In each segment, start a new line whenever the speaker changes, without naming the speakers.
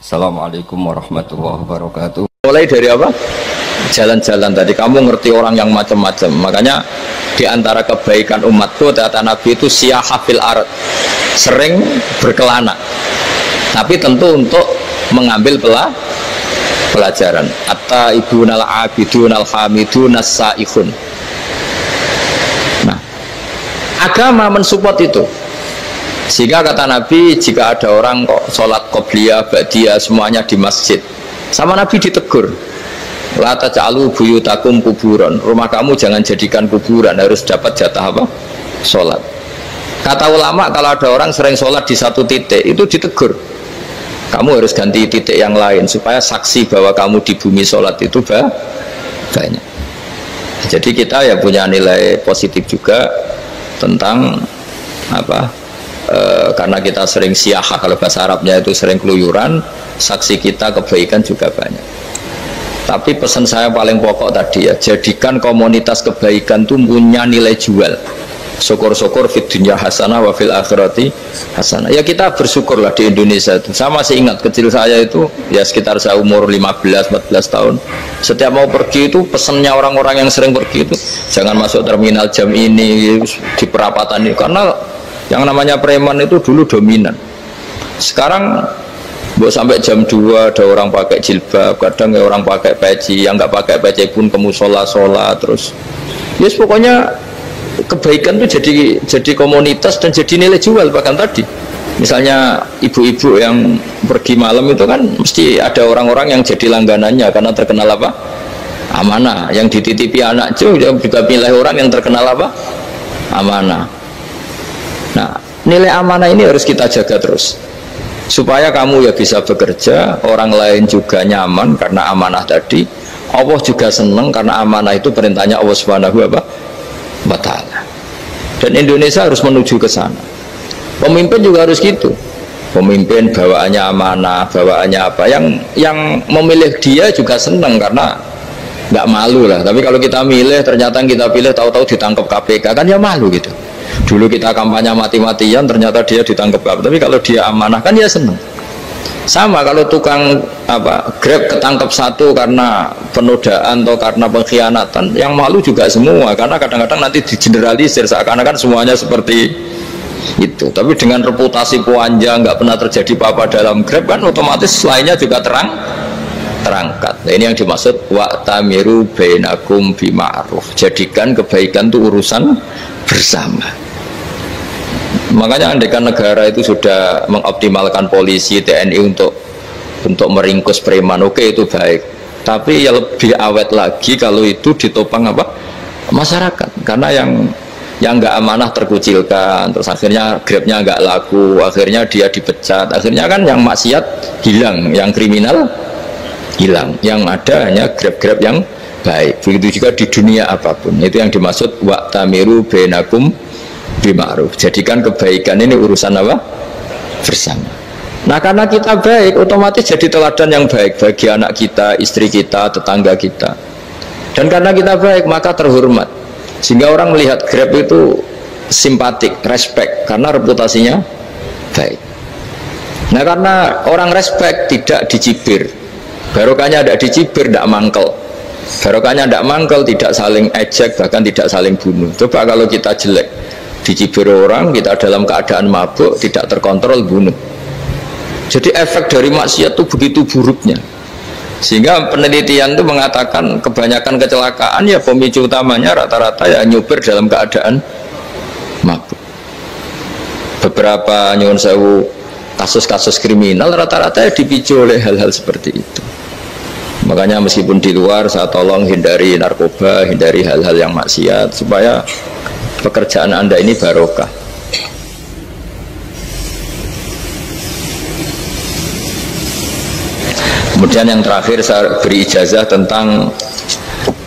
Assalamualaikum warahmatullahi wabarakatuh.
Mulai dari apa? Jalan-jalan tadi kamu ngerti orang yang macam-macam. Makanya di antara kebaikan umatku kata Nabi itu siyahafil ard, sering berkelana. Tapi tentu untuk mengambil pelajaran. At-taibunal abidunal hamidunal saihun. Nah, agama mensupport itu. Sehingga kata Nabi, jika ada orang kok sholat qobliyah, ba'diyah semuanya di masjid, sama Nabi ditegur, la taj'alu buyutakum kuburan, rumah kamu jangan jadikan kuburan, harus dapat jatah apa? Sholat. Kata ulama, kalau ada orang sering sholat di satu titik, itu ditegur, kamu harus ganti titik yang lain supaya saksi bahwa kamu di bumi sholat itu banyak. Jadi kita ya punya nilai positif juga tentang apa? Karena kita sering siyahah, kalau bahasa Arabnya itu sering keluyuran, saksi kita kebaikan juga banyak. Tapi pesan saya paling pokok tadi ya, jadikan komunitas kebaikan itu punya nilai jual. Syukur-syukur fid dunya hasanah wa fil akhirati hasanah. Ya kita bersyukurlah di Indonesia itu. Saya masih ingat kecil saya itu ya sekitar saya umur 15-14 tahun. Setiap mau pergi itu pesannya orang-orang yang sering pergi itu jangan masuk terminal jam ini di perapatan ini, karena yang namanya preman itu dulu dominan. Sekarang sampai jam 2 ada orang pakai jilbab, kadang ya orang pakai peci, yang nggak pakai peci pun ke musola sholat terus. Yes, pokoknya kebaikan itu jadi komunitas dan jadi nilai jual. Bahkan tadi misalnya ibu-ibu yang pergi malam itu kan mesti ada orang-orang yang jadi langganannya karena terkenal apa? Amanah. Yang dititipi anak juga pilih orang yang terkenal apa? Amanah. Nah, nilai amanah ini harus kita jaga terus supaya kamu ya bisa bekerja, orang lain juga nyaman karena amanah tadi, Allah juga senang karena amanah itu perintahnya Allah Subhanahu wa ta'ala. Dan Indonesia harus menuju ke sana. Pemimpin juga harus gitu. Pemimpin bawaannya amanah, bawaannya apa, yang memilih dia juga senang karena nggak malu lah. Tapi kalau kita milih ternyata kita pilih tahu-tahu ditangkap KPK kan ya malu gitu. Dulu kita kampanye mati-matian ternyata dia ditangkap, tapi kalau dia amanah kan ya senang. Sama kalau tukang Grab ketangkap satu karena penodaan atau karena pengkhianatan, yang malu juga semua karena kadang-kadang nanti digeneralisir seakan-akan semuanya seperti itu. Tapi dengan reputasi panjang nggak pernah terjadi apa-apa dalam Grab kan otomatis lainnya juga terangkat. Nah, ini yang dimaksud wa tamiru bainakum bima'ruf. Jadikan kebaikan itu urusan bersama. Makanya andekan negara itu sudah mengoptimalkan polisi, TNI untuk meringkus preman, oke itu baik. Tapi ya lebih awet lagi kalau itu ditopang apa? Masyarakat. Karena yang nggak amanah terkucilkan, terus akhirnya Grabnya nggak laku, akhirnya dia dipecat, akhirnya kan yang maksiat hilang, yang kriminal hilang, yang ada hanya Grab-Grab yang baik. Begitu juga di dunia apapun. Itu yang dimaksud wa tamiru bainakum bima'ruf. Jadikan kebaikan ini urusan apa? Bersama. Nah, karena kita baik, otomatis jadi teladan yang baik bagi anak kita, istri kita, tetangga kita. Dan karena kita baik, maka terhormat. Sehingga orang melihat Grab itu simpatik, respect, karena reputasinya baik. Nah, karena orang respect tidak dicibir. Barokahnya tidak dicibir, tidak mangkel. Barokahnya tidak mangkel, tidak saling ejek, bahkan tidak saling bunuh. Coba kalau kita jelek, dicibir orang, kita dalam keadaan mabuk, tidak terkontrol, bunuh. Jadi efek dari maksiat itu begitu buruknya. Sehingga penelitian itu mengatakan kebanyakan kecelakaan ya pemicu utamanya rata-rata ya nyupir dalam keadaan mabuk. Beberapa nyuwun sewu kasus-kasus kriminal rata-rata ya dipicu oleh hal-hal seperti itu. Makanya meskipun di luar saya tolong hindari narkoba, hindari hal-hal yang maksiat supaya pekerjaan Anda ini barokah. Kemudian yang terakhir saya beri ijazah tentang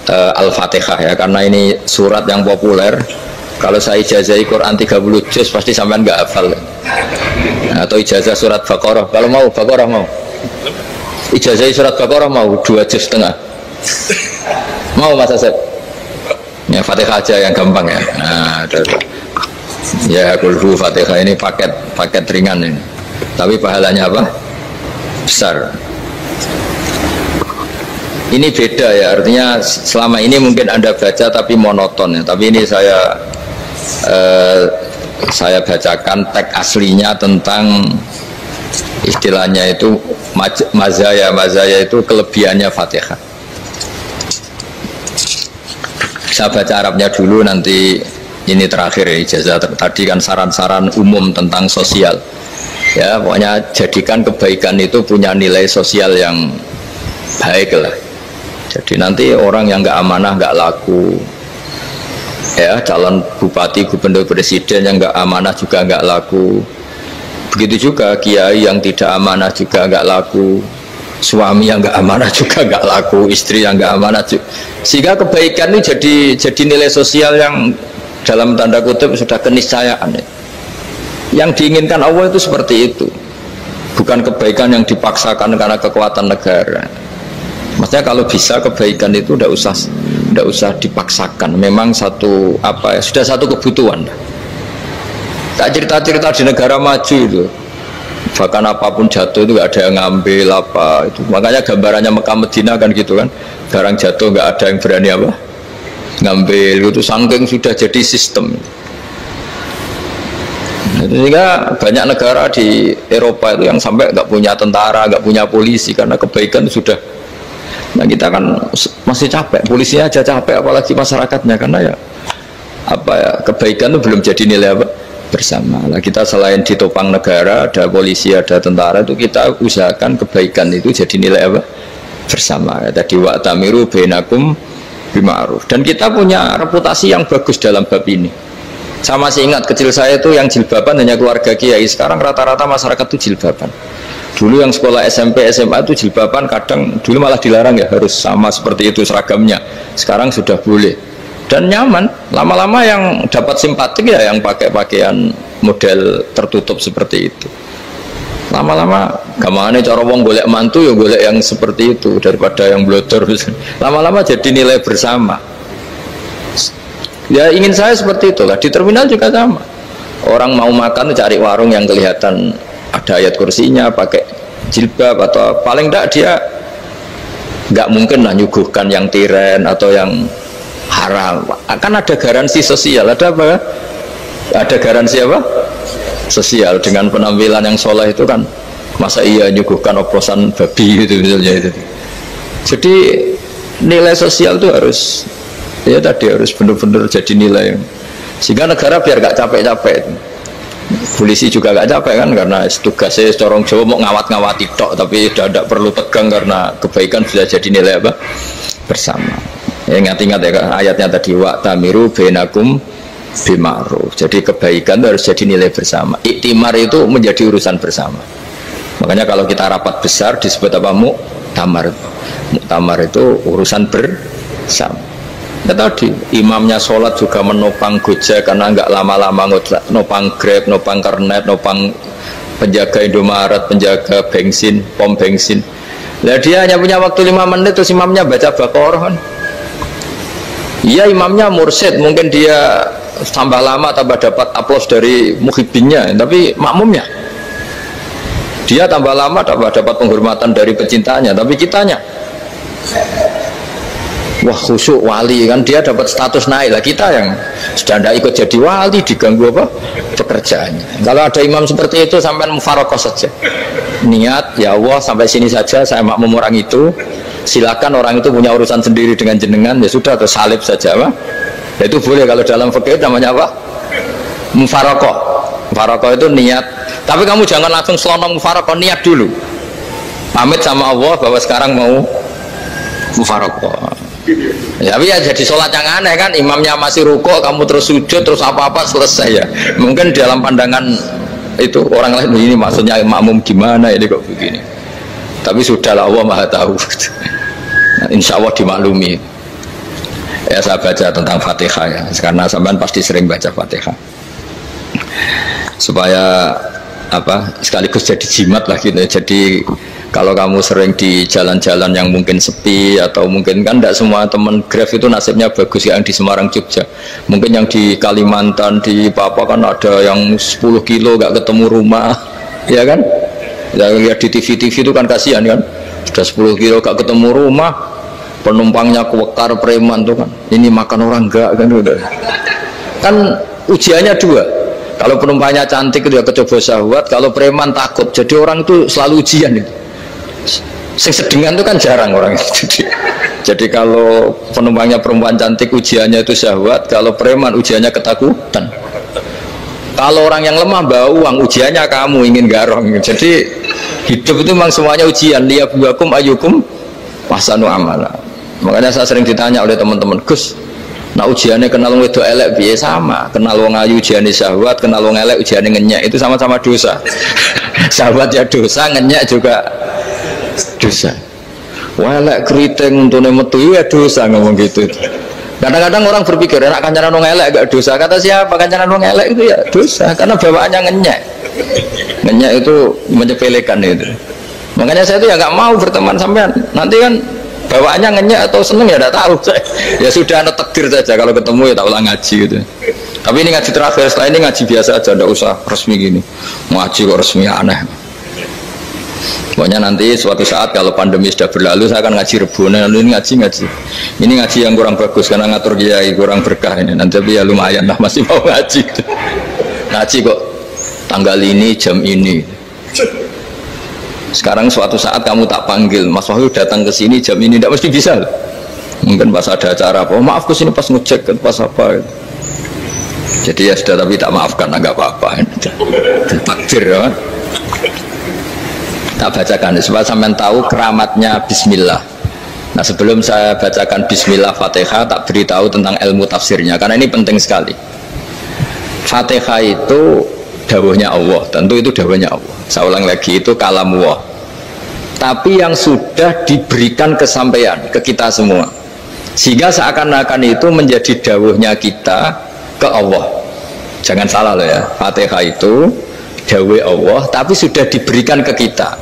Al-Fatihah ya, karena ini surat yang populer. Kalau saya ijazahi Quran 30 juz pasti sampean nggak hafal. Atau ijazah surat Baqarah, kalau mau Baqarah mau. Ijazah surat Baqarah mau 2,5 juz. Mau Mas Asep? Ya Fatihah aja yang gampang ya. Nah, ya kulhu Fatihah ini paket ringan ini. Tapi pahalanya apa? besar. Ini beda ya, artinya selama ini mungkin Anda baca tapi monoton ya. Tapi ini saya bacakan teks aslinya tentang istilahnya itu mazaya itu kelebihannya Fatihah. Saya baca Arabnya dulu, nanti ini terakhir ya, ijazah tadi kan saran-saran umum tentang sosial. Ya, pokoknya jadikan kebaikan itu punya nilai sosial yang baik lah. Jadi nanti orang yang nggak amanah nggak laku, ya calon bupati, gubernur, presiden yang nggak amanah juga nggak laku. Begitu juga kiai yang tidak amanah juga nggak laku, suami yang nggak amanah juga nggak laku, istri yang nggak amanah juga. Sehingga kebaikan ini jadi nilai sosial yang dalam tanda kutip sudah keniscayaan. Yang diinginkan Allah itu seperti itu, bukan kebaikan yang dipaksakan karena kekuatan negara. Maksudnya kalau bisa kebaikan itu tidak usah dipaksakan. Memang sudah satu kebutuhan. Tak cerita-cerita di negara maju itu, bahkan apapun jatuh itu nggak ada yang ngambil apa itu. Makanya gambarannya Mekah Medina kan gitu kan, barang jatuh nggak ada yang berani apa ngambil itu, saking sudah jadi sistem. Sehingga banyak negara di Eropa itu yang sampai nggak punya tentara, nggak punya polisi karena kebaikan sudah. Nah kita kan masih capek, polisinya aja capek, apalagi masyarakatnya, karena ya kebaikan itu belum jadi nilai bersama. Nah kita selain ditopang negara, ada polisi, ada tentara, itu kita usahakan kebaikan itu jadi nilai bersama. Tadi wa'tamiru bainakum bima'ruf. Dan kita punya reputasi yang bagus dalam bab ini. Saya masih ingat kecil saya itu yang jilbaban hanya keluarga kiai. Sekarang rata-rata masyarakat itu jilbaban. Dulu yang sekolah SMP, SMA itu jilbaban kadang dulu malah dilarang ya, harus sama seperti itu seragamnya. Sekarang sudah boleh dan nyaman. Lama-lama yang dapat simpatik ya yang pakai pakaian model tertutup seperti itu. Lama-lama gamane cara wong golek mantu ya golek yang seperti itu daripada yang blodor. Lama-lama jadi nilai bersama. Ya ingin saya seperti itulah. Di terminal juga sama. Orang mau makan cari warung yang kelihatan ada ayat kursinya, pakai jilbab, atau paling tidak dia nggak mungkin lah nyuguhkan yang tiren atau yang haram. Akan ada garansi sosial, ada apa? Ada garansi apa? Sosial dengan penampilan yang soleh itu kan, masa iya nyuguhkan oplosan babi gitu misalnya itu. Jadi nilai sosial itu harus harus benar-benar jadi nilai, sehingga negara biar gak capek-capek. Polisi juga gak capek kan, karena tugasnya corong Jawa mau ngawat-ngawati tok, tapi tidak perlu tegang karena kebaikan sudah jadi nilai bersama. Ingat-ingat ya ayatnya tadi, wa'tamiru bainakum bima'ruf. Jadi kebaikan harus jadi nilai bersama. Iktimar itu menjadi urusan bersama. Makanya kalau kita rapat besar disebut apa? Muktamar. Muktamar itu urusan bersama. Ya tadi imamnya sholat juga menopang Gojek karena nggak lama-lama nopang Grab, nopang Kernet, nopang penjaga Indomaret, penjaga bensin, pom bensin. Nah dia hanya punya waktu 5 menit terus imamnya baca Baqarah kan. Iya imamnya mursyid, mungkin dia tambah lama tambah dapat aplaus dari muhibbinnya, tapi makmumnya dia tambah lama tambah dapat penghormatan dari pecintanya, tapi kitanya wah khusyuk wali kan, dia dapat status naik lah. Kita yang sudah tidak ikut jadi wali diganggu apa pekerjaannya. Kalau ada imam seperti itu sampai mufarokoh saja, niat ya Allah sampai sini saja saya makmum orang itu, silakan orang itu punya urusan sendiri dengan jenengan, ya sudah atau salib saja apa. Ya, itu boleh kalau dalam fikih namanya apa? Mufarokoh. Mufarokoh itu niat, tapi kamu jangan langsung selonong mufarokoh, niat dulu pamit sama Allah bahwa sekarang mau mufarokoh. Ya, tapi ya jadi sholat yang aneh kan, imamnya masih rukuk, kamu terus sujud, terus apa-apa selesai ya. Mungkin dalam pandangan itu orang lain ini maksudnya makmum gimana ini kok begini. Tapi sudahlah Allah Maha tahu. Nah, insya Allah dimaklumi. Ya saya baca tentang Fatihah ya, karena sampean pasti sering baca Fatihah. Supaya apa sekaligus jadi jimat lah gitu. Jadi kalau kamu sering di jalan-jalan yang mungkin sepi, atau mungkin kan tidak semua teman Grab itu nasibnya bagus yang di Semarang Jogja, mungkin yang di Kalimantan di Papua kan ada yang 10 kilo gak ketemu rumah ya kan, Yang lihat di TV-TV itu kan kasihan kan. Sudah 10 kilo gak ketemu rumah, penumpangnya kewekar preman tuh kan. Ini makan orang enggak kan udah. Kan ujiannya dua. Kalau penumpangnya cantik itu ya kecoba syahwat, kalau preman takut. Jadi orang itu selalu ujian itu. Sing sedengan itu kan jarang orang itu. Jadi kalau penumpangnya perempuan cantik ujiannya itu syahwat, kalau preman ujiannya ketakutan. Kalau orang yang lemah bawa uang ujiannya kamu ingin garong. Jadi hidup itu memang semuanya ujian. Liyabluwakum ayyukum ahsanu amala. Makanya saya sering ditanya oleh teman-teman, Gus, nah ujiannya kenal wong wedok elek piye? Sama, kenal wong ayu ujiannya syahwat, kenal wong elek ujiannya ngenyek, itu sama-sama dosa. Syahwat ya dosa, ngenyek juga dosa. Wah elek keriting untune metu ya dosa ngomong gitu. Kadang-kadang orang berpikir enak kancanan wong elek gak dosa. Kata siapa kancanan wong elek itu ya dosa karena bawaannya ngenyek. Ngenyek itu menyepelekan itu. Makanya saya itu ya nggak mau berteman sampean. Nanti kan bawaannya ngenyek atau seneng ya tidak tahu. Ya sudah ada takdir saja kalau ketemu ya tak ulang ngaji gitu. Tapi ini ngaji terakhir, setelah ini ngaji biasa aja, tidak usah resmi gini. Ngaji kok resmi aneh. Pokoknya nanti suatu saat kalau pandemi sudah berlalu saya akan ngaji Rebonan. Ini ngaji. Ini ngaji yang kurang bagus karena ngatur kiai kurang berkah ini. Nanti tapi ya lumayan lah masih mau ngaji. Ngaji kok tanggal ini jam ini. Sekarang suatu saat kamu tak panggil, Mas Wahyu datang ke sini jam ini, tidak mesti bisa. Mungkin pas ada acara apa, oh, maaf ke sini pas ngecek pas apa. Jadi ya sudah tapi tak maafkan, enggak apa-apa. Takdir ya. Tak bacakan supaya sampean tahu keramatnya Bismillah. Nah sebelum saya bacakan Bismillah Fatihah, tak beritahu tentang ilmu tafsirnya karena ini penting sekali. Fatihah itu dawuhnya Allah, tentu itu dawuhnya Allah. Saya ulang lagi, itu kalam Allah. Tapi yang sudah diberikan kesampaian ke kita semua, sehingga seakan-akan itu menjadi dawuhnya kita ke Allah. Jangan salah loh ya, Fatihah itu dawuh Allah, tapi sudah diberikan ke kita,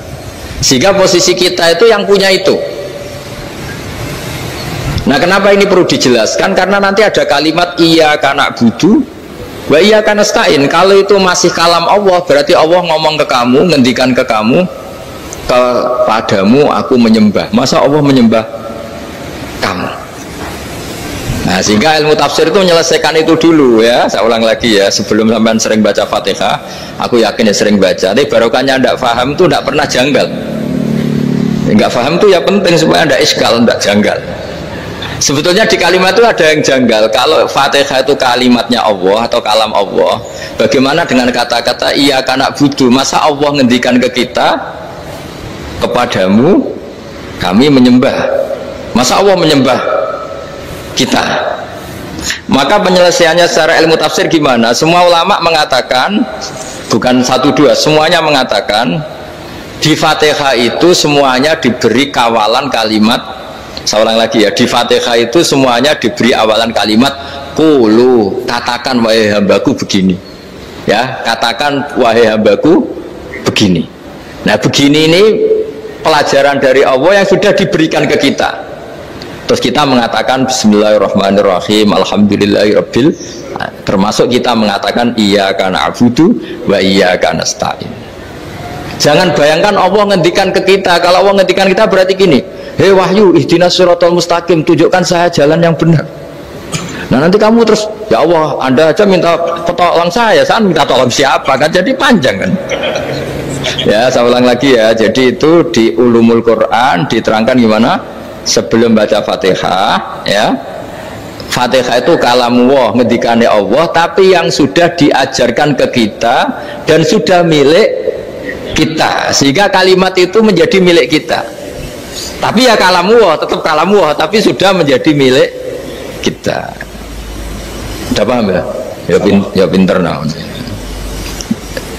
sehingga posisi kita itu yang punya itu. Nah kenapa ini perlu dijelaskan? Karena nanti ada kalimat iyyaka na'budu wa iyyaka nasta'in. Kalau itu masih kalam Allah, berarti Allah ngomong ke kamu, ngendikan ke kamu, kepadamu aku menyembah. Masa Allah menyembah kamu? Nah sehingga ilmu tafsir itu menyelesaikan itu dulu ya. Saya ulang lagi ya, sebelum sampean sering baca Fatihah, aku yakin ya sering baca, tapi barokahnya tidak paham itu tidak pernah janggal. Enggak paham itu ya penting supaya tidak iskal, tidak janggal. Sebetulnya di kalimat itu ada yang janggal. Kalau Fatihah itu kalimatnya Allah atau kalam Allah, bagaimana dengan kata-kata iyyaka na'budu? Masa Allah ngendikan ke kita, kepadamu kami menyembah? Masa Allah menyembah kita? Maka penyelesaiannya secara ilmu tafsir gimana? Semua ulama mengatakan, bukan satu dua, semuanya mengatakan di Fatihah itu semuanya diberi kawalan kalimat. Saya ulang lagi ya, di Fatihah itu semuanya diberi awalan kalimat qulu, katakan wahai hambaku begini. Ya, katakan wahai hambaku begini. Nah, begini ini pelajaran dari Allah yang sudah diberikan ke kita. Terus kita mengatakan bismillahirrahmanirrahim, alhamdulillahirabbil, termasuk kita mengatakan iyyaka na'budu wa iyyaka nasta'in. Jangan bayangkan Allah ngendikan ke kita. Kalau Allah ngendikan kita berarti gini, hei Wahyu, ihdinas siratal mustaqim, tunjukkan saya jalan yang benar. Nah nanti kamu terus, ya Allah, Anda aja minta tolong saya minta tolong siapa kan? Jadi panjang kan? Ya, saya ulang lagi ya. Jadi itu di Ulumul Quran diterangkan gimana? Sebelum baca Fatihah, ya, Fatihah itu kalamullah, ngendikane Allah, tapi yang sudah diajarkan ke kita dan sudah milik kita, sehingga kalimat itu menjadi milik kita. Tapi ya kalamullah, tetap kalamullah, tapi sudah menjadi milik kita. Udah paham ya? Ya pinter nah.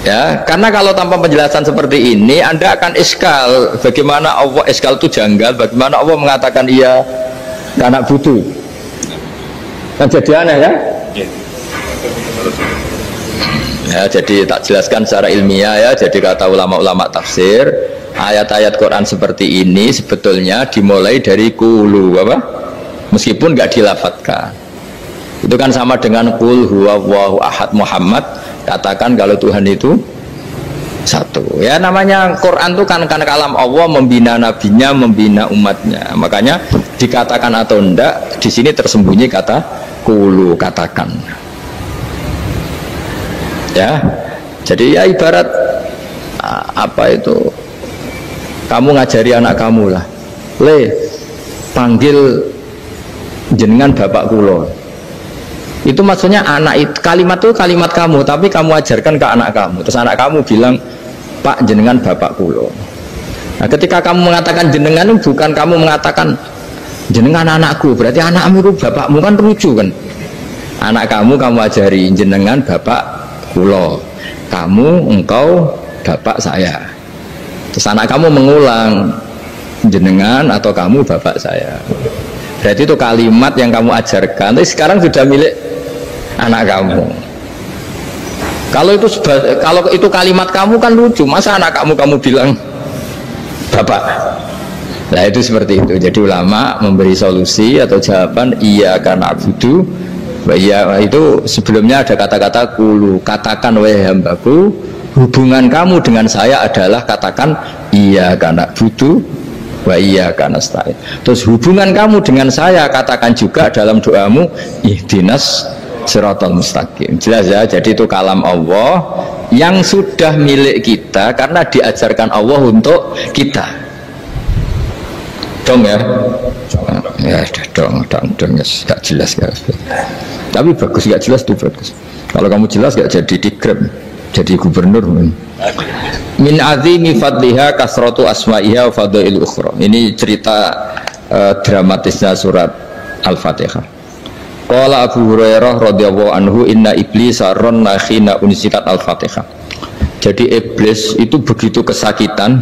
Ya, karena kalau tanpa penjelasan seperti ini, Anda akan iskal. Bagaimana Allah iskal itu janggal? Bagaimana Allah mengatakan iya karena butuh? Kan jadi aneh kan? Ya, jadi tak jelaskan secara ilmiah ya. Jadi kata ulama-ulama tafsir, ayat-ayat Quran seperti ini sebetulnya dimulai dari qulu, apa? Meskipun nggak dilafatkan. Itu kan sama dengan qul huwallahu ahad Muhammad. Katakan kalau Tuhan itu satu. Ya namanya Quran itu kan kalam Allah, membina nabinya, membina umatnya. Makanya dikatakan atau enggak, di sini tersembunyi kata kulu, katakan. Ya. Jadi ya ibarat apa itu? Kamu ngajari anak kamu lah. Le, panggil jenengan bapak kulo. Itu maksudnya anak itu, kalimat itu kalimat kamu, tapi kamu ajarkan ke anak kamu. Terus anak kamu bilang, Pak jenengan bapak kulo. Nah, ketika kamu mengatakan jenengan, bukan kamu mengatakan jenengan anakku, berarti anakmu itu bapakmu, kan lucu kan? Anak kamu ajari jenengan bapak kulo, kamu engkau bapak saya. Terus anak kamu mengulang jenengan atau kamu bapak saya. Berarti itu kalimat yang kamu ajarkan, tapi sekarang sudah milik anak kamu. Kalau itu kalimat kamu kan lucu, masa anak kamu bilang bapak. Nah itu seperti itu. Jadi ulama memberi solusi atau jawaban iya karena abudu. Iya itu sebelumnya ada kata-kata kulu, katakan wahai hambaku, hubungan kamu dengan saya adalah katakan iya karena abudu wa iya karena nasta'in. Terus hubungan kamu dengan saya katakan juga dalam doamu ihdinas siratal mustaqim. Jelas ya, jadi itu kalam Allah yang sudah milik kita karena diajarkan Allah untuk kita. Dong ya? Ya dong ya, gak jelas gak. Tapi bagus, gak jelas tuh bagus. Kalau kamu jelas gak jadi dikrem, jadi gubernur. Min azimi fadliha kasratu asma'iha wa fadail ukhra. Ini cerita dramatisnya surat Al-Fatihah. Qala Abu Hurairah radhiyallahu anhu inna iblisa ranna khina unzilat al-Fatihah. Jadi iblis itu begitu kesakitan.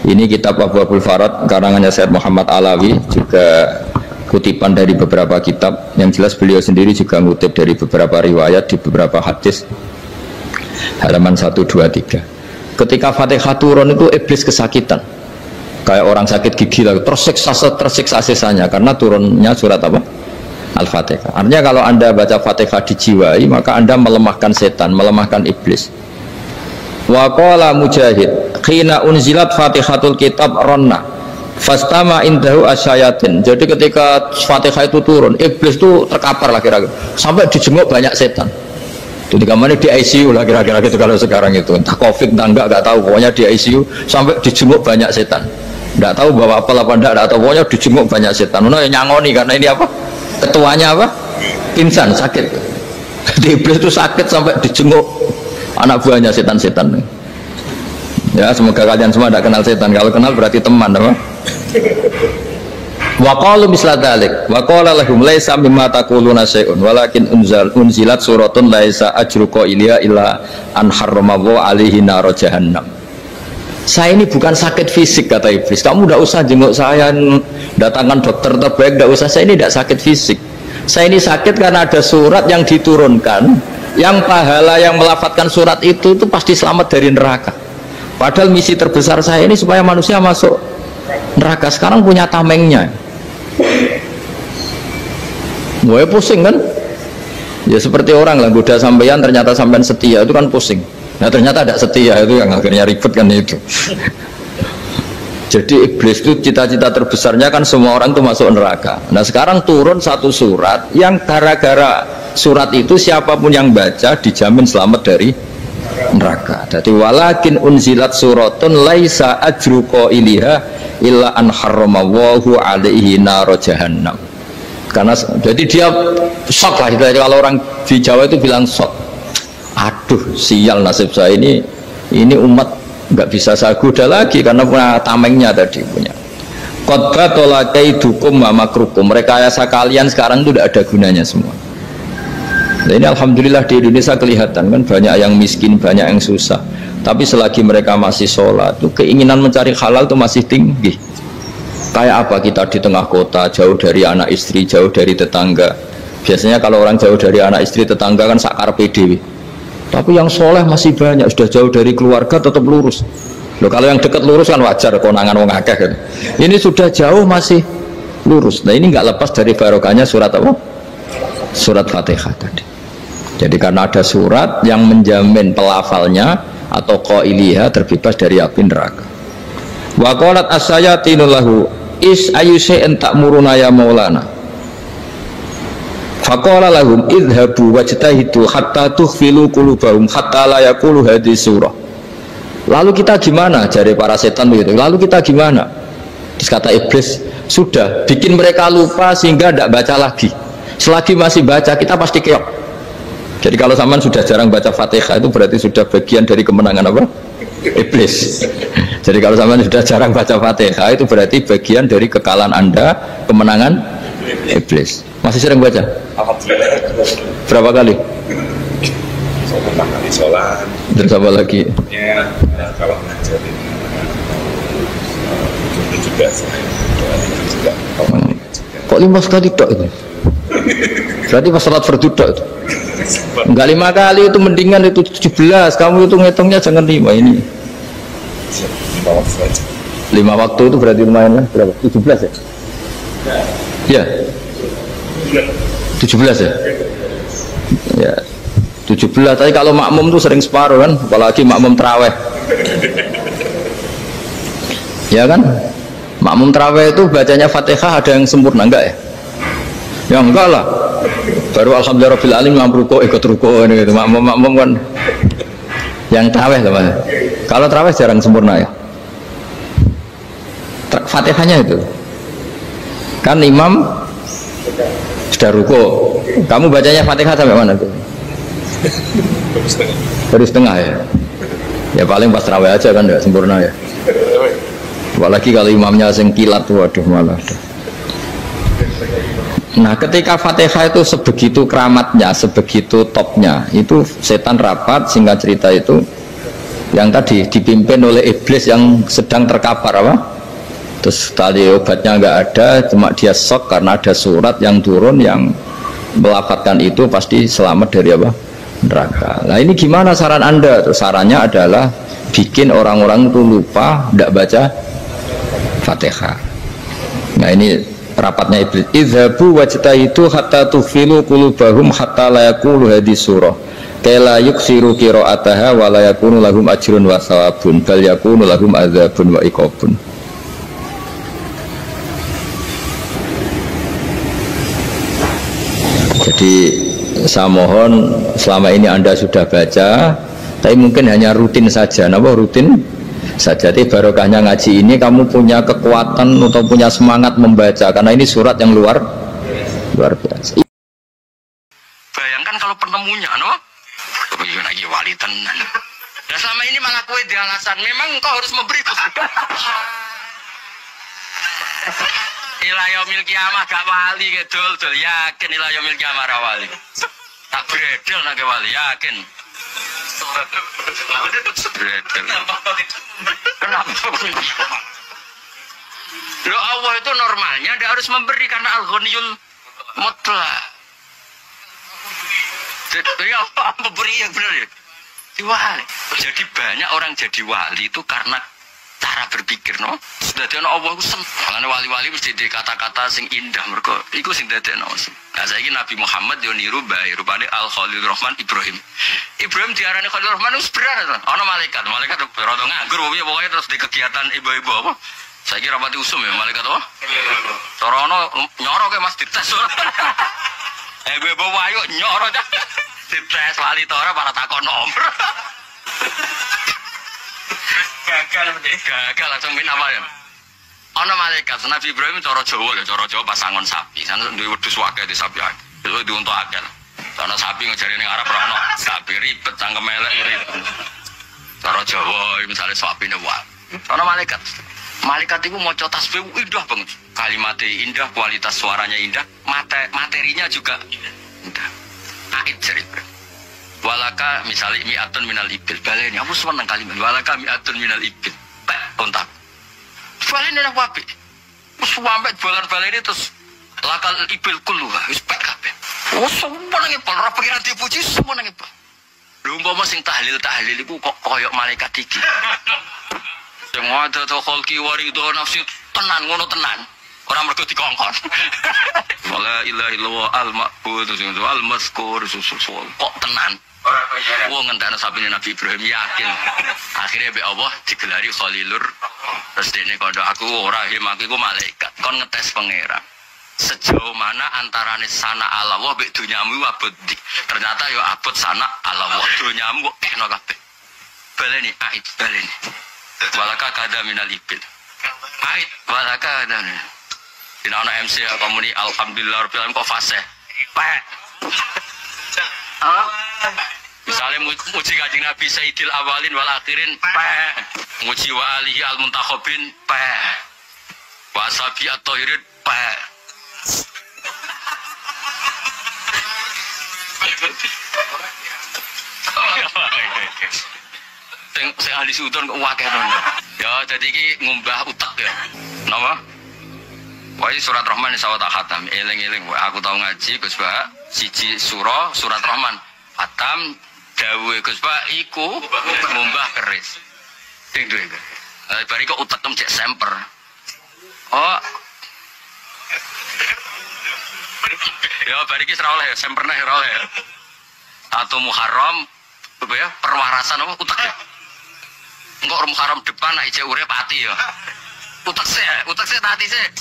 Ini kitab Abwaabul Farad karangannya Syekh Muhammad Alawi, juga kutipan dari beberapa kitab. Yang jelas beliau sendiri juga ngutip dari beberapa riwayat di beberapa hadis. Halaman 123. Ketika Fatihah turun itu iblis kesakitan. Kayak orang sakit gigi lah, tersiksa sisanya karena turunnya surat apa? Al-Fatihah. Artinya kalau Anda baca Fatihah dijiwai, maka Anda melemahkan setan, melemahkan iblis. Wa qala Mujahid, khina unzilat Fatihatul kitab ronna fastama indahu asyayatin. Jadi ketika Fatihah itu turun, iblis itu terkapar lah kira-kira, sampai dijenguk banyak setan. Jadi kemana di ICU lah kira-kira gitu kalau sekarang itu, entah COVID entah enggak tahu, pokoknya di ICU sampai dijenguk banyak setan. Enggak tahu bawa apa enggak tahu, pokoknya dijenguk banyak setan. Nah, nyangoni karena ini apa? Ketuanya apa? Pingsan, sakit. Jadi iblis itu sakit sampai dijenguk anak buahnya setan-setan. Ya, semoga kalian semua tidak kenal setan. Kalau kenal berarti teman, apa? Wa qalu misla dzalik. Wa qala lahum laisa mimma taquluna syai'un walakin unzilat suratun laisa ajru qailiha illa an harrama alaihi nar jahannam. Saya ini bukan sakit fisik, kata iblis. Kamu tidak usah jenguk saya, datangkan dokter terbaik, tidak usah. Saya ini tidak sakit fisik. Saya ini sakit karena ada surat yang diturunkan, yang pahala yang melafatkan surat itu pasti selamat dari neraka. Padahal misi terbesar saya ini supaya manusia masuk neraka. Sekarang punya tamengnya. Gue pusing kan? Ya seperti orang lah, goda sampean ternyata sampean setia, itu kan pusing. Nah ternyata tidak setia, itu yang akhirnya ribet kan itu. Jadi iblis itu cita-cita terbesarnya kan semua orang itu masuk neraka. Nah sekarang turun satu surat yang gara-gara surat itu siapapun yang baca dijamin selamat dari neraka. Jadi walakin unzilat suratun laisa ajru qailiha illa an harramallahu alaihi nar jahannam. Karena jadi dia shock lah, jadi kalau orang di Jawa itu bilang shock. Aduh sial nasib saya ini umat nggak bisa saya goda lagi karena punya tamengnya tadi punya. Qad tolakaidukum wa makrukum. Rekayasa kalian sekarang itu tidak ada gunanya semua. Nah, ini alhamdulillah di Indonesia kelihatan kan banyak yang miskin, banyak yang susah. Tapi selagi mereka masih sholat, itu keinginan mencari halal itu masih tinggi. Kayak apa kita di tengah kota, jauh dari anak istri, jauh dari tetangga. Biasanya kalau orang jauh dari anak istri, tetangga kan sakar PDW. Tapi yang soleh masih banyak, sudah jauh dari keluarga tetap lurus. Loh, kalau yang dekat lurus kan wajar, konangan wong akeh kan. Ini sudah jauh masih lurus. Nah ini nggak lepas dari barokahnya surat apa? Surat Fatihah tadi. Jadi karena ada surat yang menjamin pelafalnya atau qailiha terbebas dari api neraka. Wa qalat as-sayatinu lahu is ayyusa'in ta'muruna ya maulana. Faqala lahum idhabu wajtahidu hatta tukhfilu qulubahum hatta la yaqulu hadhihi surah. Lalu kita gimana, jari para setan begitu. Lalu kita gimana? Terus kata iblis, sudah bikin mereka lupa sehingga tidak baca lagi. Selagi masih baca kita pasti keok. Jadi kalau zaman sudah jarang baca Fatihah itu berarti sudah bagian dari kemenangan apa? Iblis. Jadi kalau zaman sudah jarang baca Fatihah itu berarti bagian dari kekalahan Anda, kemenangan iblis. Masih sering baca?
Alhamdulillah.
Berapa kali?
Kali sholat.
Terus apa lagi?
Ya, kalau ngajarin itu juga saya juga.
Kok 5 kali tok itu? Berarti pas sholat fardu tok itu? Enggak 5 kali itu mendingan itu 17. Kamu itu ngitungnya jangan 5 ini.
5 waktu saja.
5 waktu itu berarti lumayan lah. Berapa? 17 ya? Ya. 17 ya? Ya. 17, tapi kalau makmum tuh sering separuh kan, apalagi makmum terawih. Ya kan? Makmum terawih itu bacanya Fatihah ada yang sempurna enggak ya? Ya enggak lah. Baru alhamdulillah rabbil alamin ruko ikut ruko ini gitu. Makmum kan yang terawih teman. Kalau terawih jarang sempurna ya. Fatihahnya itu. Kan imam sudah ruko. Kamu bacanya Fatihah sampai mana tuh? Baru setengah ya. Ya paling pas terawih aja kan enggak sempurna ya. Apalagi kalau imamnya sing kilat, waduh malah. Nah ketika Fatihah itu sebegitu keramatnya, sebegitu topnya, itu setan rapat, singkat cerita itu yang tadi dipimpin oleh iblis yang sedang terkapar apa? Terus tadi obatnya nggak ada, cuma dia shock karena ada surat yang turun yang melafatkan itu pasti selamat dari apa? Neraka. Nah ini gimana saran Anda? Terus sarannya adalah bikin orang-orang itu lupa, tidak baca Fatihah. Nah ini rapatnya iblis. Idhabu wajtahidu hatta tukhfilu qulubahum hatta la yaqulu hadhihi surah. Kala yuksiru qira'ataha wa la yakunu lahum ajrun wa thawabun bal yakunu lahum adzabun wa iqabun. Jadi saya mohon selama ini Anda sudah baca, tapi mungkin hanya rutin saja. Napa rutin saja? Jadi barokahnya ngaji ini kamu punya kekuatan atau punya semangat membaca karena ini surat yang luar biasa.
Bayangkan kalau penemunya, no? Begini lagi wali tenan. Dan selama ini malah kue di alasan memang engkau harus memberi ilayomil kiamah gak wali gedul dul yakin ilayomil kiamah wali tak beredel nake wali yakin beredel kenapa lo Allah itu normalnya dia harus memberi karena al-ghaniyul mutlaq jadi apa memberi yang benar ya wali. Jadi banyak orang jadi wali itu karena cara berpikir, no. Sudah ada Allah itu senang. Karena wali-wali mesti di kata-kata sing indah mereka. Iku sing dadi no. Nah saiki Nabi Muhammad yo niru bae rupane Al Khalil Rahman Ibrahim. Ibrahim diarani Khalil Rahman wis bener to. Ana malaikat rada nganggur pokoke terus di kegiatan ibu-ibu apa. Saiki rapati usum ya malaikat apa? Cara ana nyoro ke Mas dites. Ibu-ibu wayo nyoro dites wali to ora para takon nomor. gagal langsung min apa ya? Ana malaikat Nabi Ibrahim cara Jawa lho, cara Jawa pasangon sapi. Sana duwe wedhus wae di sapi ae. Itu diuntuk akeh. Ana sapi ngejari ning Arab ora ana sapi ribet cangkem elek ribet. Cara Jawa misalnya sapi ne wae. Ana malaikat. Malaikat itu maca tasbih indah banget. Kalimatnya indah, kualitas suaranya indah, materinya juga indah. Ait cerita. Walaka misalnya mi'atun minal ibil baleni aku seneng kalimat walaka mi'atun minal ibil kontak baleni nak wapi sampai baleni terus lakal ibil kulluha wis pek kabeh semua nang ipal ora pengiran dipuji semua nang ipal lho umpama sing tahlil iku kok koyok malaikat iki sing ada to kholqi warido nafsi tenan ngono tenan ora mergo dikongkon wala ilaha illallah al ma'bud al mazkur kok tenan Wong ngendana sapine Nabi Ibrahim yakin. Akhirnya be Allah digelari Khalilur. Terus dene kondo aku ora aku malaikat. Kon ngetes pangeran. Sejauh mana antarane sana Allah mbek dunyamu abot. Ternyata yo abot sana Allah. Dunyamu kok kena kabeh. Baleni ait baleni. Walaka kada minal ibil. Ait walaka dan. Dina ana MC komuni alhamdulillah rabbil alamin kok fasih. Pak. Misalnya muji Kanjeng Nabi Sayyidil Awalin wal Akhirin, muji wa alihi al muntakhobin, wasabi at-tohirin, Sing ahli sudon kok wakeh to. Ya dadi iki ngumbah utek ya. Napa? Wae surat Rahman sawat khatam, eling-eling aku tau ngaji Gus Ba, siji surat Rahman. Khatam dawuhe Gus Ba iku ngumbah keris. Ding duwe. Bari kok utekem cek semper. Oh. Ya bari iki ora oleh ya, semperne ora oleh ya. Atau Muharram apa ya? Perwarasan apa utek ya? Engko Muharram depan nek ijek urip ati ya. Utek sik tati sik.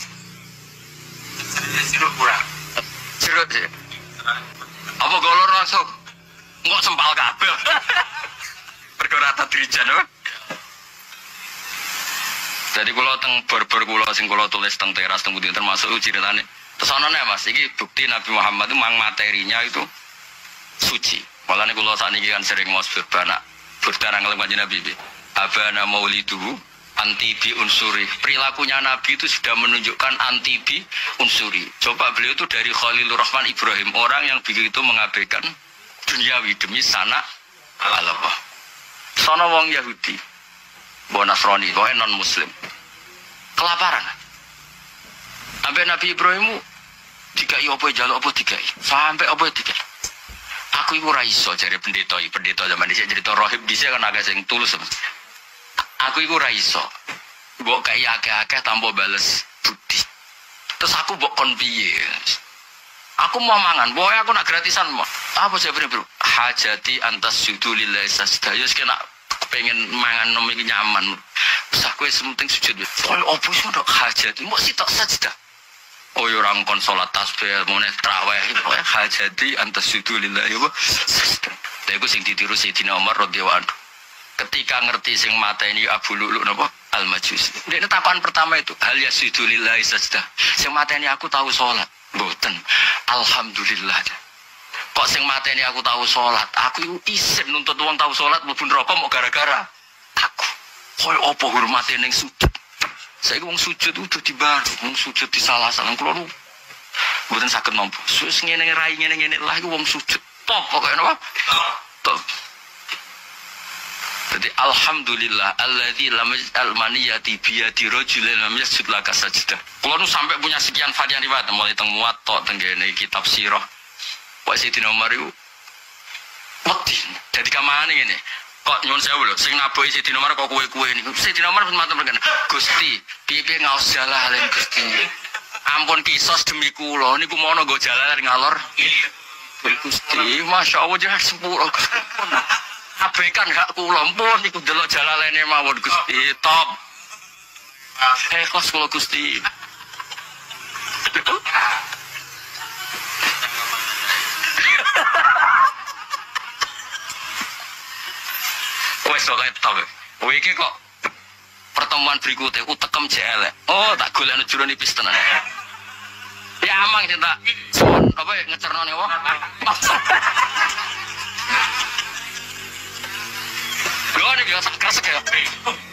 Sirut kurang. Sirut sik. Apa golor langsung? Engko sempal kabel. Perkara tadrijan apa? Jadi kula teng bar-bar kula sing kula tulis teng teras teng pundi termasuk ceritane. Terus ana Mas, iki bukti Nabi Muhammad itu mang materinya itu suci. Malane kula sakniki kan sering maos berbana berdarang ngelem Kanjeng Nabi. Abana mauliduhu anti bi unsuri. Perilakunya Nabi itu sudah menunjukkan anti bi unsuri. Coba beliau itu dari Khalilur Rahman Ibrahim, orang yang begitu mengabaikan duniawi demi sana Allah. Sono wong Yahudi, wong Nasrani, wong non Muslim, kelaparan. Sampai Nabi Ibrahim dikai apa jaluk apa dikai, sampai apa dikai. Aku iku ora iso jare pendeta zaman dhisik cerita rohib dhisik kan agak sing tulus. Aku iku ora iso. Mbok kai akeh-akeh tanpa bales budi. Terus aku mbok kon piye? Aku mau mangan, boy aku nak gratisan mau. Apa sih bro? Hajati antas sudu lillahi sajda. Yo kena pengen mangan nom iki nyaman. Terus aku sementing sujud. Oh opo sih ndok hajati? Mbok sitok sajda. Oh orang kon salat tasbih meneh traweh pokoke hajati antas sudu lillahi sajda. Lha iku sing ditiru Sayyidina Umar radhiyallahu anhu. Ketika ngerti sing mateni Abu Lu'lu napa Al-Majusi. Dene takokan pertama itu hal yasudu lillahi sajda. Sing mateni aku tahu salat. Mboten. Alhamdulillah. Kok sing mateni aku tahu salat. Aku iku isin nuntut wong tahu salat mlebu neraka mok gara-gara aku. Koyo apa hormate ning sujud. Saiki wong sujud udah dibar, wong sujud disalah-salah kula nu. Mboten saged nampa. Wis ngene rai ngene lah iku wong sujud. Top pokoke napa? Top. Jadi alhamdulillah alladzi lam yaj'al maniyati bi yadi rajulin lam yasjud laka sajdah. Kulo nu sampai punya sekian varian riwayat mulai teng Muwatta teng kene kitab sirah. Wa Sayyidina Umar iku wedi. Jadi kamane ngene. Kok nyuwun sewu lho sing nabuhi Sayyidina Umar kok kowe-kowe niku. Sayyidina Umar matur mrene. Gusti, piye ngaos jalalan Gusti. Ampun kisos demi kula niku mono nggo jalalan ngalor. Gusti, masyaallah jangan sepuro. Abaikan hak kula ampun niku delok jalalene mawon Gusti top. Kos kula Gusti. Wes kok top. Iki kok pertemuan berikutnya utekem jelek. Oh tak golekno jero nipis tenan. Ya amang cinta. Apa ngecernone wong. Gue nih biasa keras kayak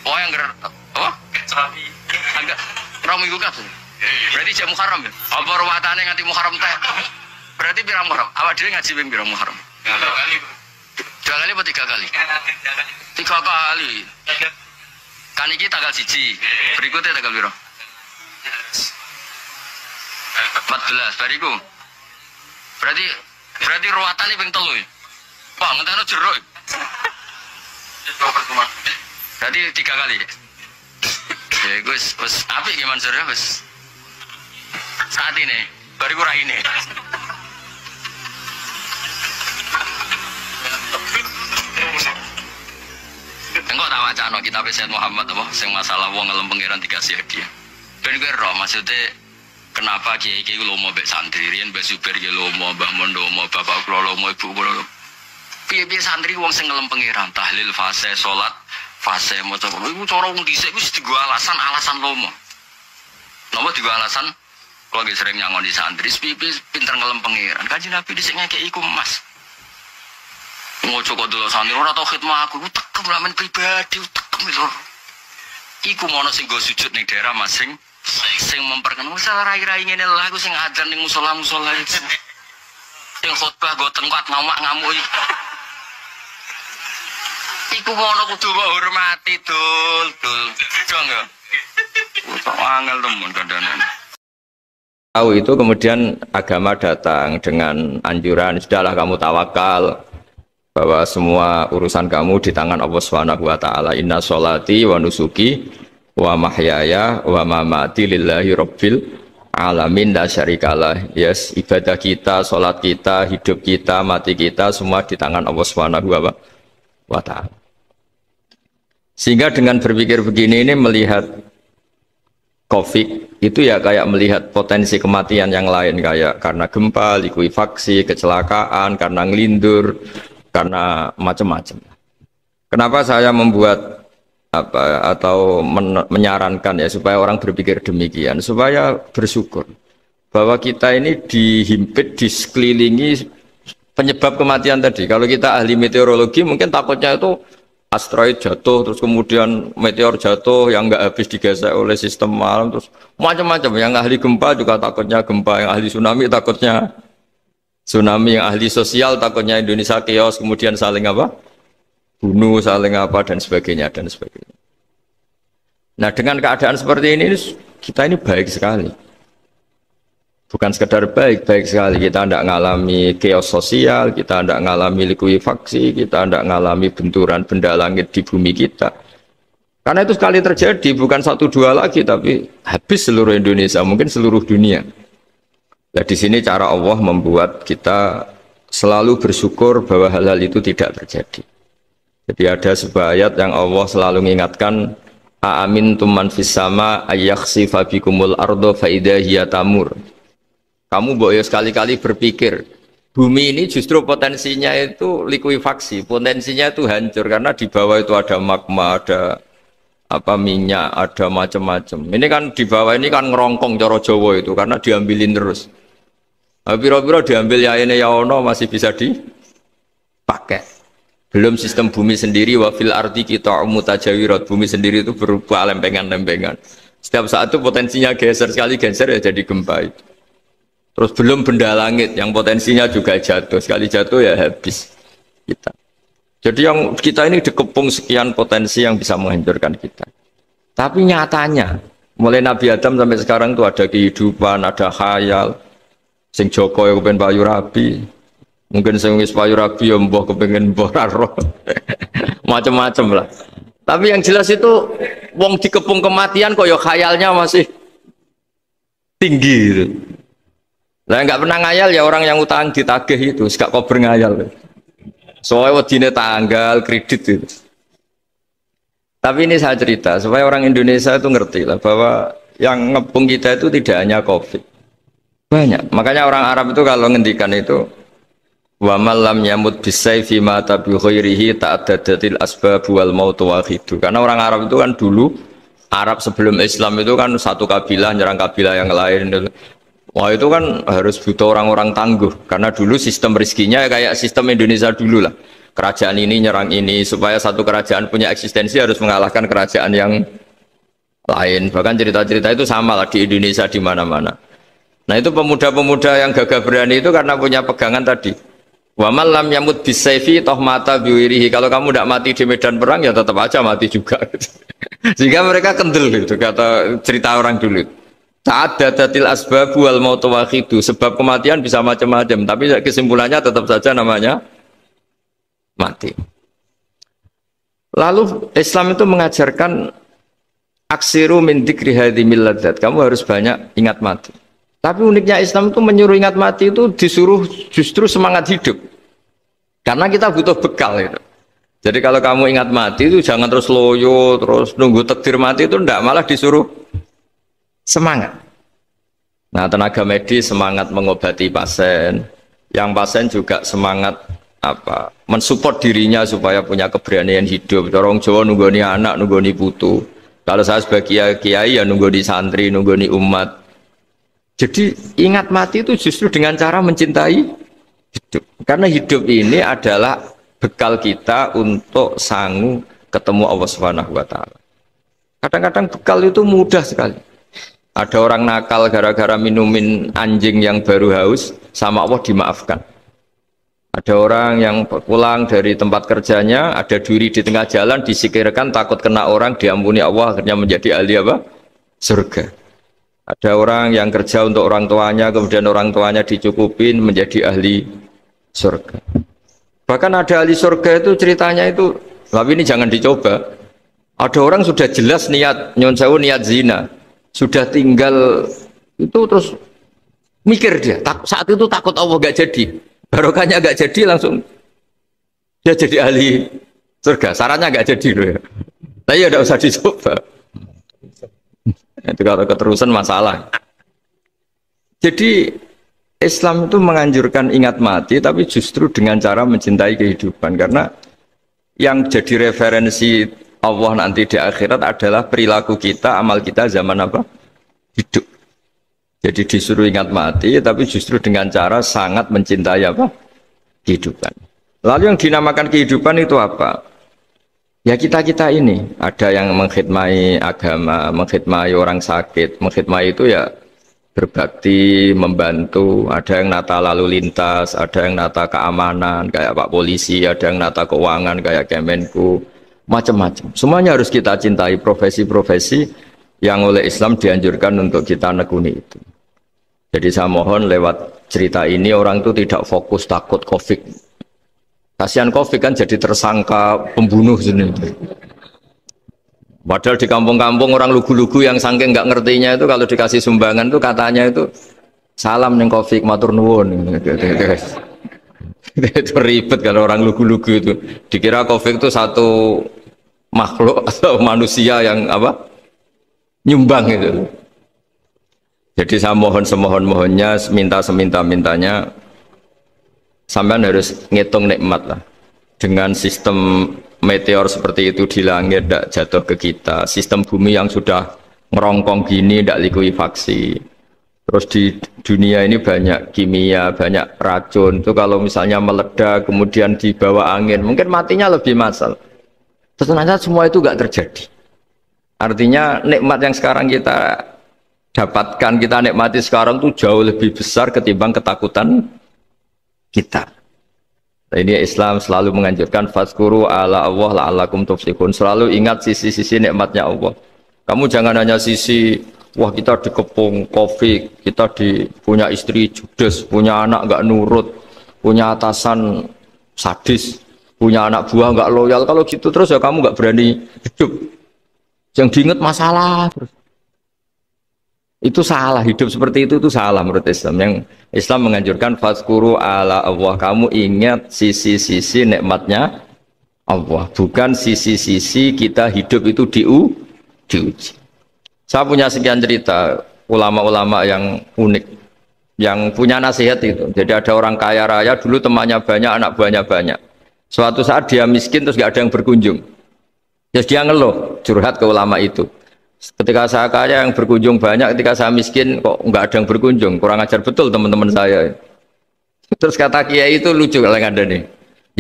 oh yang gerak oh agak ramai juga sih berarti jam Muharram ya apa ruwatannya nganti Muharram teh berarti pirang Muharram awak dhewe ngaji ping pirang Muharram 2 kali apa 3 kali 3 kali kan iki tanggal 1 berikutnya tanggal piro 14 bariku berarti ruwatannya ping 3 ya wah ngenteno jero tadi 3 kali ya Gus apik gimana sore Gus saat ini baru kurang ini Engko tak wacana kitab Sayyid Muhammad apa sing masalah wong ngelem pangeran dikasih hadiah. Ben kowe ro maksudnya kenapa kiai-kiai lomo mbek santri riyen Mbah Zubair ki lomo, Mbah Mondomo, bapak kula lomo, ibu kula lomo. Piye-piye santri wong sing ngelem pangeran tahlil fase salat fase maca iku cara wong dhisik wis digo alasan lomo. Napa digo alasan kalau lagi sering nyangon di santri, pipi pinter ngelem pangeran. Kanjeng Nabi dhisik ngekeki iku emas. Ngojo kok dulu santri ora tau khidmah aku tekem ramen pribadi tekem lho. Iku mono sing go sujud ning daerah masing sing memperkenalkan masalah rai-rai ngene lho aku sing adzan ning musala-musala iki. Sing khotbah go tengkat ngamuk iki. Iku mono kudu mbok hormati dul. Jong ya. Kok angel temen kandanan.
Tahu itu kemudian agama datang dengan anjuran sudahlah kamu tawakal bahwa semua urusan kamu di tangan Allah Subhanahu wa taala. Inna sholati wa nusuki wa mahyaya wa mamati lillahi rabbil alamin la syarikalah. Yes, ibadah kita, salat kita, hidup kita, mati kita semua di tangan Allah Subhanahu wa taala. Sehingga dengan berpikir begini ini melihat COVID itu ya kayak melihat potensi kematian yang lain kayak karena gempa, likuifaksi, kecelakaan, karena ngelindur, karena macam-macam. Kenapa saya membuat atau menyarankan ya supaya orang berpikir demikian, supaya bersyukur bahwa kita ini dihimpit, disekelilingi penyebab kematian tadi. Kalau kita ahli meteorologi mungkin takutnya itu asteroid jatuh, terus kemudian meteor jatuh yang nggak habis digesek oleh sistem alam, terus macam-macam. Yang ahli gempa juga takutnya gempa, yang ahli tsunami takutnya tsunami, yang ahli sosial takutnya Indonesia chaos, kemudian saling apa? Bunuh, saling apa dan sebagainya dan sebagainya. Nah dengan keadaan seperti ini kita ini baik sekali. Bukan sekedar baik sekali, kita tidak mengalami chaos sosial, kita tidak mengalami likuifaksi, kita tidak mengalami benturan benda langit di bumi kita. Karena itu sekali terjadi, bukan 1-2 lagi, tapi habis seluruh Indonesia, mungkin seluruh dunia. Nah di sini cara Allah membuat kita selalu bersyukur bahwa hal-hal itu tidak terjadi. Jadi ada sebuah ayat yang Allah selalu mengingatkan, A'amintum man fis sama ayyakhsifa bikumul ardo fa idza hiya tamur. Kamu boleh sekali-kali berpikir bumi ini justru potensinya itu likuifaksi, potensinya itu hancur karena di bawah itu ada magma, ada apa minyak, ada macam-macam. Ini kan di bawah ini kan ngerongkong cara Jawa itu karena diambilin terus. Biro-biro diambil ya ini ya ono masih bisa dipakai. Belum sistem bumi sendiri wafil arti kita mutajawirat, bumi sendiri itu berupa lempengan-lempengan. Setiap saat itu potensinya geser, sekali geser ya jadi gempa itu. Terus belum benda langit yang potensinya juga jatuh, sekali jatuh ya habis kita. Jadi yang kita ini dikepung sekian potensi yang bisa menghancurkan kita. Tapi nyatanya mulai Nabi Adam sampai sekarang itu ada kehidupan, ada khayal. Sing Joko yang kepengen payu rabi, mungkin sing wis payu rabi ya mbah kepengen mbah roh. Macam-macam lah. Tapi yang jelas itu wong dikepung kematian kok ya khayalnya masih tinggi gitu. Lah nggak pernah ngayal ya orang yang utang ditagih itu, gak kober ngayal. Soalnya wedine tanggal kredit itu. Tapi ini saya cerita supaya orang Indonesia itu ngerti lah bahwa yang ngepung kita itu tidak hanya COVID, banyak. Makanya orang Arab itu kalau ngendikan itu wa malam yamut bisayfi mata bi khairihi ta'addadatil asbab wal maut wahidu. Karena orang Arab itu kan dulu Arab sebelum Islam itu kan satu kabilah nyerang kabilah yang lain. Wah itu kan harus butuh orang-orang tangguh karena dulu sistem rezekinya kayak sistem Indonesia dulu lah. Kerajaan ini nyerang ini supaya satu kerajaan punya eksistensi harus mengalahkan kerajaan yang lain. Bahkan cerita-cerita itu sama lah di Indonesia di mana-mana. Nah itu pemuda-pemuda yang gagah berani itu karena punya pegangan tadi. Wa man lam yamut bisayfi toh mata biwirihi. Kalau kamu tidak mati di medan perang ya tetap aja mati juga. Sehingga mereka kendel gitu kata cerita orang dulu. Ta'addadatil asbab wal maut wahidu. Sebab kematian bisa macam-macam, tapi kesimpulannya tetap saja namanya mati. Lalu Islam itu mengajarkan aksiru min dzikri hadhimil ladzat. Kamu harus banyak ingat mati. Tapi uniknya Islam itu menyuruh ingat mati itu disuruh justru semangat hidup. Karena kita butuh bekal itu. Jadi kalau kamu ingat mati itu jangan terus loyo, terus nunggu takdir mati itu ndak, malah disuruh semangat. Nah, tenaga medis semangat mengobati pasien, yang pasien juga semangat apa? Mensupport dirinya supaya punya keberanian hidup. Orang Jawa nunggoni anak, nunggoni putu. Kalau saya sebagai kiai ya nunggoni santri, nunggoni umat. Jadi ingat mati itu justru dengan cara mencintai hidup. Karena hidup ini adalah bekal kita untuk sanggup ketemu Allah Subhanahu wa taala. Kadang-kadang bekal itu mudah sekali. Ada orang nakal gara-gara minumin anjing yang baru haus, sama Allah dimaafkan. Ada orang yang pulang dari tempat kerjanya, ada duri di tengah jalan, disikirkan takut kena orang, diampuni Allah, akhirnya menjadi ahli apa? Surga. Ada orang yang kerja untuk orang tuanya, kemudian orang tuanya dicukupin menjadi ahli surga. Bahkan ada ahli surga itu ceritanya itu, tapi ini jangan dicoba. Ada orang sudah jelas niat, nyon sewu niat zina, sudah tinggal itu terus mikir dia, saat itu takut Allah gak jadi, barokahnya gak jadi langsung dia jadi ahli surga. Sarannya gak jadi loh ya. Tapi ya tidak usah dicoba. Itu kalau keterusan masalah. Jadi Islam itu menganjurkan ingat mati, tapi justru dengan cara mencintai kehidupan. Karena yang jadi referensi Allah nanti di akhirat adalah perilaku kita, amal kita zaman apa? Hidup. Jadi disuruh ingat mati, tapi justru dengan cara sangat mencintai apa? Kehidupan. Lalu yang dinamakan kehidupan itu apa? Ya kita-kita ini. Ada yang mengkhidmati agama, mengkhidmati orang sakit, mengkhidmati itu ya berbakti, membantu. Ada yang nata lalu lintas, ada yang nata keamanan kayak Pak Polisi, ada yang nata keuangan kayak Kemenku, macam-macam. Semuanya harus kita cintai, profesi-profesi yang oleh Islam dianjurkan untuk kita nekuni itu. Jadi saya mohon lewat cerita ini orang itu tidak fokus takut COVID. Kasihan COVID kan jadi tersangka pembunuh sendiri. Padahal di kampung-kampung orang lugu-lugu yang saking nggak ngertinya itu kalau dikasih sumbangan itu katanya itu salam neng Covid matur nuwun. Itu ribet kalau orang lugu-lugu itu. Dikira Covid itu satu makhluk atau manusia yang apa? Nyumbang itu. Jadi saya mohon semohon-mohonnya, minta seminta-mintanya, sampean harus ngitung nikmat lah. Dengan sistem meteor seperti itu di langit tidak jatuh ke kita, sistem bumi yang sudah ngerongkong gini tidak likuifaksi, terus di dunia ini banyak kimia, banyak racun, itu kalau misalnya meledak kemudian dibawa angin mungkin matinya lebih massal. Ternyata semua itu nggak terjadi. Artinya nikmat yang sekarang kita dapatkan, kita nikmati sekarang itu jauh lebih besar ketimbang ketakutan kita. Ini Islam selalu menganjurkan fazkuru ala Allah la'allakum tuflihun. Selalu ingat sisi-sisi nikmatnya Allah. Kamu jangan hanya sisi wah kita dikepung Covid, kita punya istri judes, punya anak nggak nurut, punya atasan sadis, punya anak buah nggak loyal. Kalau gitu terus ya kamu nggak berani hidup. Yang diingat masalah terus. Itu salah, hidup seperti itu salah menurut Islam. Yang Islam menganjurkan fazkuru ala Allah, kamu ingat sisi-sisi nikmatnya Allah, bukan sisi-sisi kita hidup itu diuji. Saya punya sekian cerita ulama-ulama yang unik, yang punya nasihat itu. Jadi ada orang kaya raya dulu temannya banyak, anak buahnya banyak. Suatu saat dia miskin terus gak ada yang berkunjung. Terus dia ngeluh, curhat ke ulama itu. Ketika saya kaya yang berkunjung banyak, ketika saya miskin kok nggak ada yang berkunjung, kurang ajar betul teman-teman saya. Terus kata kiai itu lucu kalau yang ada nih,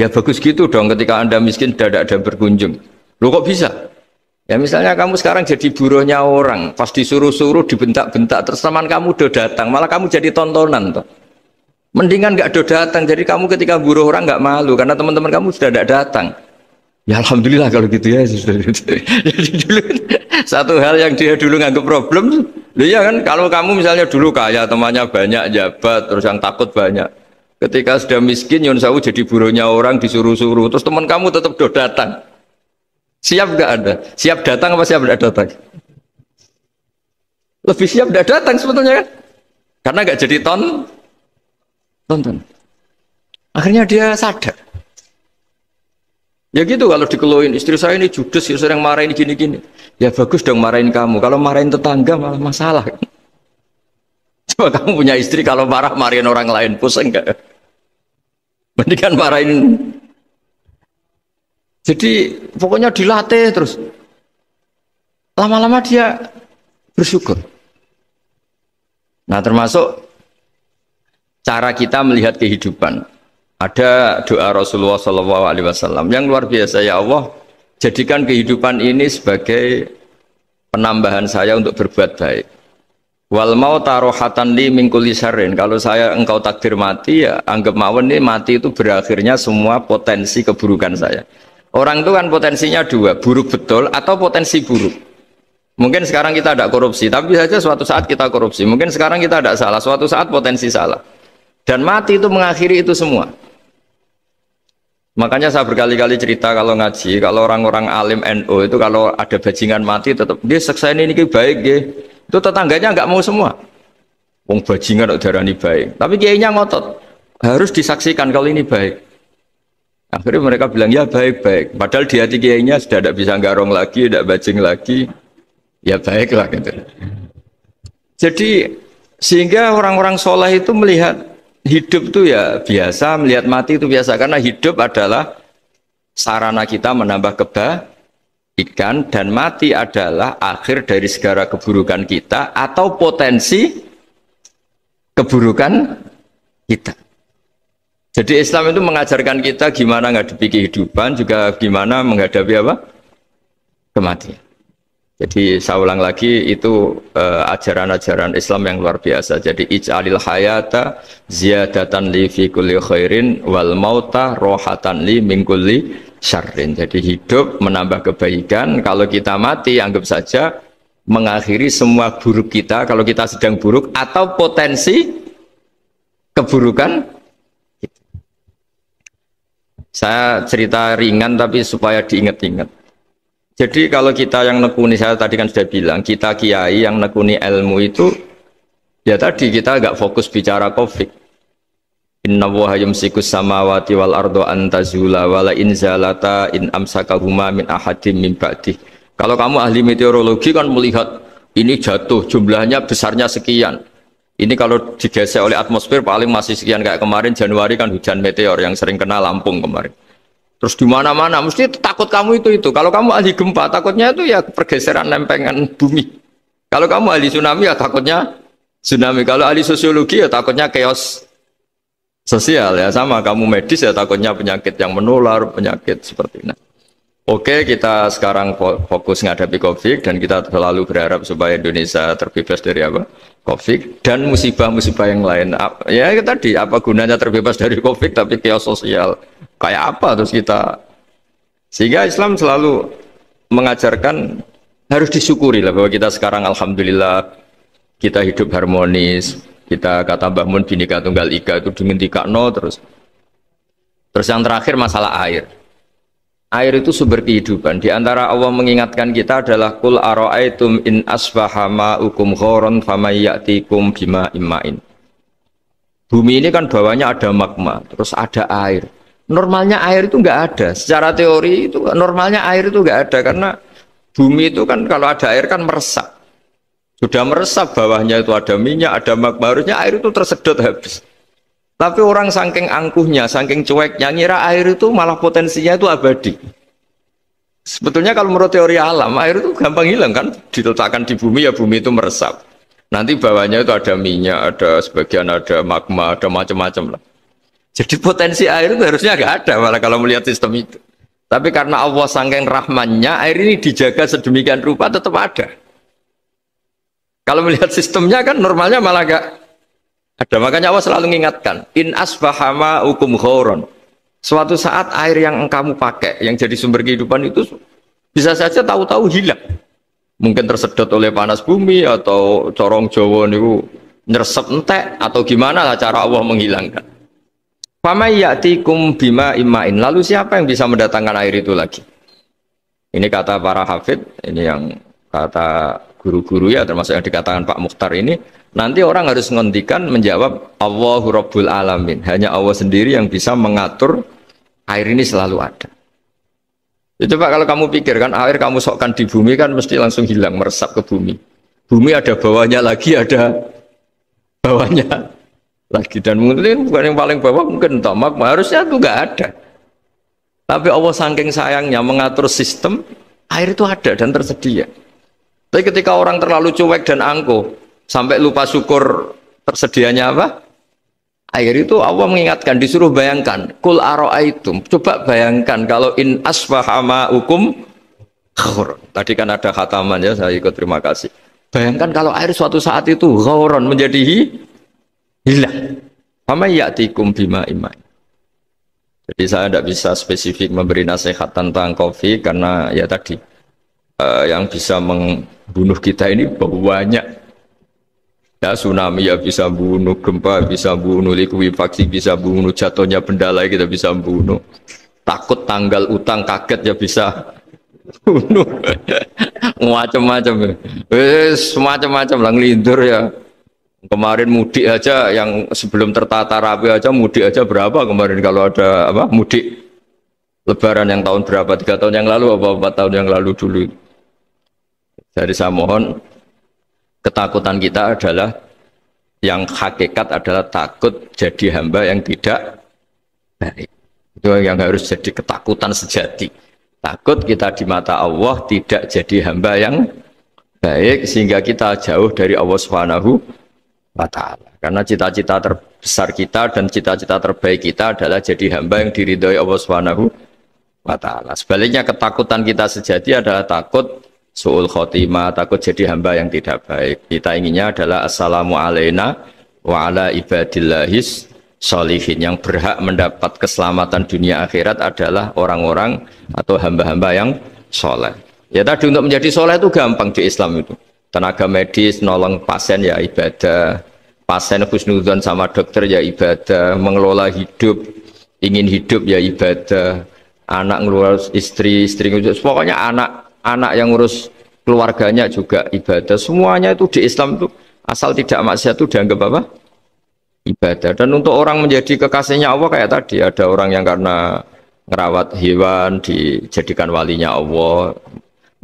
ya bagus gitu dong ketika anda miskin tidak ada yang berkunjung. Loh kok bisa? Ya misalnya kamu sekarang jadi buruhnya orang, pas disuruh-suruh dibentak-bentak, terus teman kamu udah datang, malah kamu jadi tontonan toh. Mendingan nggak ada datang, jadi kamu ketika buruh orang nggak malu karena teman-teman kamu sudah tidak datang. Ya alhamdulillah kalau gitu ya. Jadi dulu satu hal yang dia dulu nganggap problem, ya kan kalau kamu misalnya dulu kaya temannya banyak jabat terus yang takut banyak, ketika sudah miskin yon sawu jadi buruhnya orang disuruh-suruh terus teman kamu tetap do datang, siap nggak ada? Siap datang apa siap tidak datang? Lebih siap tidak datang sebetulnya kan, karena nggak jadi tonton. Akhirnya dia sadar. Ya gitu kalau dikeluhin istri saya ini judes, ya sering marahin gini-gini. Ya bagus dong marahin kamu. Kalau marahin tetangga malah masalah. Coba kamu punya istri kalau marahin orang lain pusing enggak? Mendingan marahin. Jadi pokoknya dilatih terus. Lama-lama dia bersyukur. Nah termasuk cara kita melihat kehidupan. Ada doa Rasulullah SAW yang luar biasa. Ya Allah, jadikan kehidupan ini sebagai penambahan saya untuk berbuat baik. Wal mauta rohatan li min kulli syarrin. Kalau saya engkau takdir mati, ya anggap mawon ini mati itu berakhirnya semua potensi keburukan saya. Orang itu kan potensinya dua, buruk betul atau potensi buruk. Mungkin sekarang kita tidak korupsi, tapi saja suatu saat kita korupsi. Mungkin sekarang kita tidak salah, suatu saat potensi salah. Dan mati itu mengakhiri itu semua. Makanya saya berkali-kali cerita kalau ngaji, kalau orang-orang alim NU itu kalau ada bajingan mati tetap dia seksa ini baik dia. Itu tetangganya nggak mau semua. Wong bajingan darani baik. Tapi kiainya ngotot. Harus disaksikan kalau ini baik. Akhirnya mereka bilang ya baik-baik. Padahal di hati kiainya sudah tidak bisa garong lagi, tidak bajing lagi. Ya baiklah gitu. Jadi sehingga orang-orang soleh itu melihat hidup itu ya biasa, melihat mati itu biasa, karena hidup adalah sarana kita menambah kebaikan dan mati adalah akhir dari segala keburukan kita atau potensi keburukan kita. Jadi Islam itu mengajarkan kita gimana menghadapi kehidupan, juga gimana menghadapi apa? Kematian. Jadi saya ulang lagi, itu ajaran-ajaran Islam yang luar biasa. Jadi ij'alil hayata ziyadatan li fi kulli khairin wal mauta rohatan li min kulli syarrin. Jadi hidup menambah kebaikan, kalau kita mati anggap saja mengakhiri semua buruk kita kalau kita sedang buruk atau potensi keburukan kita. Saya cerita ringan tapi supaya diingat-ingat. Jadi kalau kita yang nekuni, saya tadi kan sudah bilang, kita kiai yang nekuni ilmu itu, ya tadi kita agak fokus bicara COVID. Inna woha yumsikus samawati wal ardo antazula wala inzalata in amsakahuma min ahadim min ba'dih. Kalau kamu ahli meteorologi kan melihat ini jatuh, jumlahnya besarnya sekian. Ini kalau digesek oleh atmosfer paling masih sekian, kayak kemarin Januari kan hujan meteor yang sering kena Lampung kemarin. Terus di mana-mana mesti takut kamu itu. Kalau kamu ahli gempa takutnya itu ya pergeseran lempengan bumi. Kalau kamu ahli tsunami ya takutnya tsunami. Kalau ahli sosiologi ya takutnya chaos sosial ya, sama kamu medis ya takutnya penyakit yang menular, penyakit seperti ini. Oke, kita sekarang fokus menghadapi COVID dan kita selalu berharap supaya Indonesia terbebas dari apa? COVID dan musibah-musibah yang lain. Ya tadi apa gunanya terbebas dari COVID tapi chaos sosial kayak apa terus kita, sehingga Islam selalu mengajarkan harus disyukuri lah bahwa kita sekarang alhamdulillah kita hidup harmonis. Kita kata Mbah Mun Bhinneka Tunggal Ika itu dingentikakno terus yang terakhir masalah air. Air itu sumber kehidupan. Di antara Allah mengingatkan kita adalah kul ara'aitum in asbaha ma'ukum ghoron famayyatikum bima immain. Bumi ini kan bawahnya ada magma, terus ada air. Normalnya air itu nggak ada. Secara teori itu normalnya air itu nggak ada karena bumi itu kan kalau ada air kan meresap. Sudah meresap, bawahnya itu ada minyak, ada magma, harusnya air itu tersedot habis. Tapi orang saking angkuhnya, saking cueknya, ngira air itu malah potensinya itu abadi. Sebetulnya kalau menurut teori alam, air itu gampang hilang kan, diletakkan di bumi ya bumi itu meresap. Nanti bawahnya itu ada minyak, ada sebagian ada magma, ada macam-macam lah. Jadi potensi air itu harusnya nggak ada malah kalau melihat sistem itu. Tapi karena Allah saking rahmannya, air ini dijaga sedemikian rupa tetap ada. Kalau melihat sistemnya kan normalnya malah nggak ada. Makanya Allah selalu mengingatkan, in asbahama ukum ghoron. Suatu saat air yang kamu pakai, yang jadi sumber kehidupan itu bisa saja tahu-tahu hilang. Mungkin tersedot oleh panas bumi atau corong Jawa niku nyeresep entek atau gimana lah cara Allah menghilangkan. Fama ya'tikum bima immain. Lalu siapa yang bisa mendatangkan air itu lagi? Ini kata para hafidh, ini yang kata guru-guru ya, termasuk yang dikatakan Pak Mukhtar ini. Nanti orang harus ngontikan menjawab Allahu Rabbul Alamin. Hanya Allah sendiri yang bisa mengatur air ini selalu ada. Ya, coba kalau kamu pikir kan air kamu sokkan di bumi kan mesti langsung hilang meresap ke bumi. Bumi ada bawahnya lagi, ada bawahnya lagi, dan mungkin bukan yang paling bawah mungkin tomak, harusnya itu nggak ada. Tapi Allah saking sayangnya mengatur sistem air itu ada dan tersedia. Tapi ketika orang terlalu cuek dan angkuh sampai lupa syukur tersedianya apa? Air itu Allah mengingatkan, disuruh bayangkan, kul aro'aitum, coba bayangkan kalau in asbaha ma'ukum ghauran. Tadi kan ada khataman ya, saya ikut, terima kasih. Bayangkan kalau air suatu saat itu ghauran, menjadi hilang. Fama ya'tikum bima iman. Jadi saya tidak bisa spesifik memberi nasihat tentang kopi karena ya tadi yang bisa membunuh kita ini banyak. Ya, tsunami ya bisa bunuh, gempa bisa bunuh, likuifaksi bisa bunuh, jatuhnya benda lain kita bisa bunuh. Takut tanggal utang kaget ya bisa bunuh. Macam-macam. Semacam-macam lah, ngelindur ya. Kemarin mudik aja yang sebelum tertata rapi aja, mudik aja berapa kemarin kalau ada apa mudik lebaran yang tahun berapa, 3 tahun yang lalu apa 4 tahun yang lalu dulu. Jadi saya mohon, ketakutan kita adalah yang hakikat adalah takut jadi hamba yang tidak baik. Itu yang harus jadi ketakutan sejati. Takut kita di mata Allah tidak jadi hamba yang baik sehingga kita jauh dari Allah Subhanahu wa ta'ala. Karena cita-cita terbesar kita dan cita-cita terbaik kita adalah jadi hamba yang diridhoi Allah Subhanahu wa ta'ala. Sebaliknya ketakutan kita sejati adalah takut su'ul khotimah, takut jadi hamba yang tidak baik. Kita inginnya adalah assalamu alaina wa ala ibadillahis sholihin. Yang berhak mendapat keselamatan dunia akhirat adalah orang-orang atau hamba-hamba yang soleh. Ya tadi untuk menjadi soleh itu gampang di Islam itu. Tenaga medis, nolong pasien ya ibadah. Pasien husnudzon sama dokter ya ibadah. Mengelola hidup, ingin hidup ya ibadah. Anak ngurus istri, ngurus, pokoknya anak yang ngurus keluarganya juga ibadah. Semuanya itu di Islam itu asal tidak maksiat itu dianggap apa? Ibadah. Dan untuk orang menjadi kekasihnya Allah kayak tadi, ada orang yang karena ngerawat hewan dijadikan walinya Allah,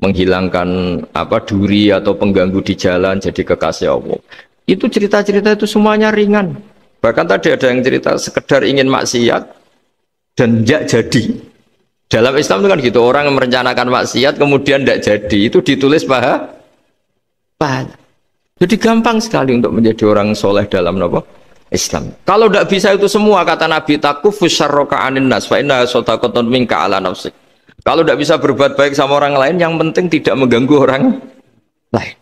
menghilangkan apa duri atau pengganggu di jalan jadi kekasih Allah. Itu cerita-cerita itu semuanya ringan. Bahkan tadi ada yang cerita sekedar ingin maksiat dan tidak jadi. Dalam Islam itu kan gitu, orang yang merencanakan maksiat kemudian tidak jadi, itu ditulis pahala. Jadi gampang sekali untuk menjadi orang soleh dalam apa? Islam. Kalau tidak bisa itu semua, kata Nabi, takufus syarroka anin nas fa inna sadaqatun minka ala nafsik. Kalau tidak bisa berbuat baik sama orang lain, yang penting tidak mengganggu orang lain.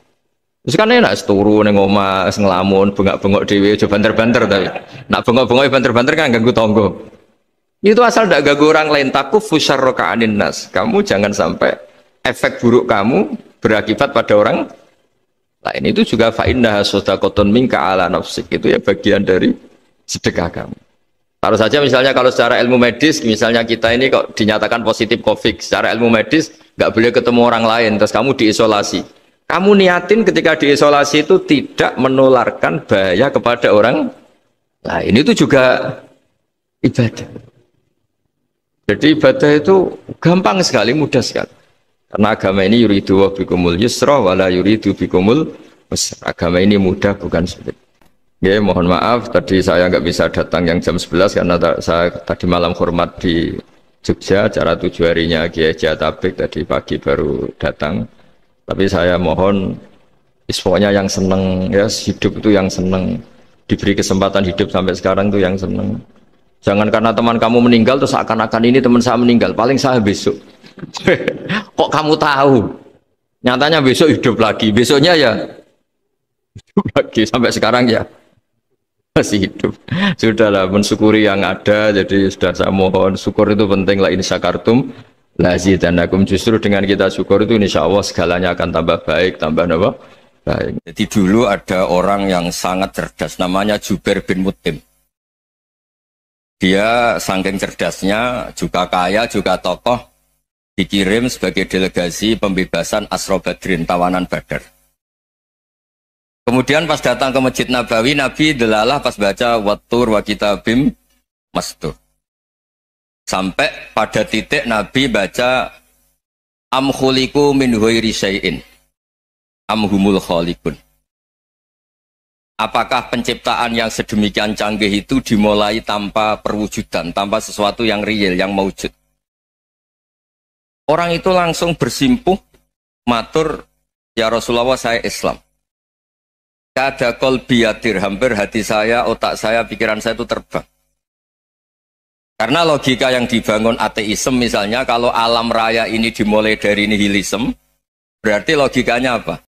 Terus kan enak seturu ning omah ngelamun, bengak-bengok dhewe aja banter-banter tapi. Nak bengok-bengok banter-banter kan ganggu tangga. Itu asal tidak ganggu orang lain. Takufus syarroka anin nas. Kamu jangan sampai efek buruk kamu berakibat pada orang lain. Itu juga fa inna sadaqatun minka ala nafsik. Itu ya bagian dari sedekah kamu. Taruh saja misalnya kalau secara ilmu medis, misalnya kita ini kok dinyatakan positif COVID, secara ilmu medis nggak boleh ketemu orang lain, terus kamu diisolasi. Kamu niatin ketika diisolasi itu tidak menularkan bahaya kepada orang lain. Itu juga ibadah. Jadi ibadah itu gampang sekali, mudah sekali. Karena agama ini yuridu wa bikumul yusra wala yuridu bikumul usra. Agama ini mudah bukan sulit. Ya, mohon maaf tadi saya nggak bisa datang yang jam 11 karena saya tadi malam hormat di Jogja, acara 7 harinya Kiai Jatabek, tadi pagi baru datang. Tapi saya mohon pokoknya yang seneng ya, hidup itu yang seneng, diberi kesempatan hidup sampai sekarang itu yang seneng. Jangan karena teman kamu meninggal terus seakan-akan ini teman saya meninggal, paling saya besok. Kok kamu tahu? Nyatanya besok hidup lagi, besoknya ya hidup lagi, sampai sekarang ya masih hidup. Sudahlah, mensyukuri yang ada. Jadi sudah saya mohon, syukur itu penting. La in syakartum lazidanakum. Justru dengan kita syukur itu insya Allah segalanya akan tambah baik, tambah apa? Baik.
Jadi dulu ada orang yang sangat cerdas, namanya Jubair bin Mut'im. Dia saking cerdasnya, juga kaya, juga tokoh, dikirim sebagai delegasi pembebasan Asra Badrin, tawanan Badar. Kemudian pas datang ke Masjid Nabawi, Nabi delalah pas baca Wattur wa kitabim mastur. Sampai pada titik Nabi baca Am khuliqu min ghairi syai'in am humul khaliqun. Apakah penciptaan yang sedemikian canggih itu dimulai tanpa perwujudan, tanpa sesuatu yang real, yang maujud? Orang itu langsung bersimpuh, matur, ya Rasulullah saya Islam. Kada qalbi yatir, hampir hati saya, otak saya, pikiran saya itu terbang. Karena logika yang dibangun ateisme misalnya, kalau alam raya ini dimulai dari nihilisme, berarti logikanya apa?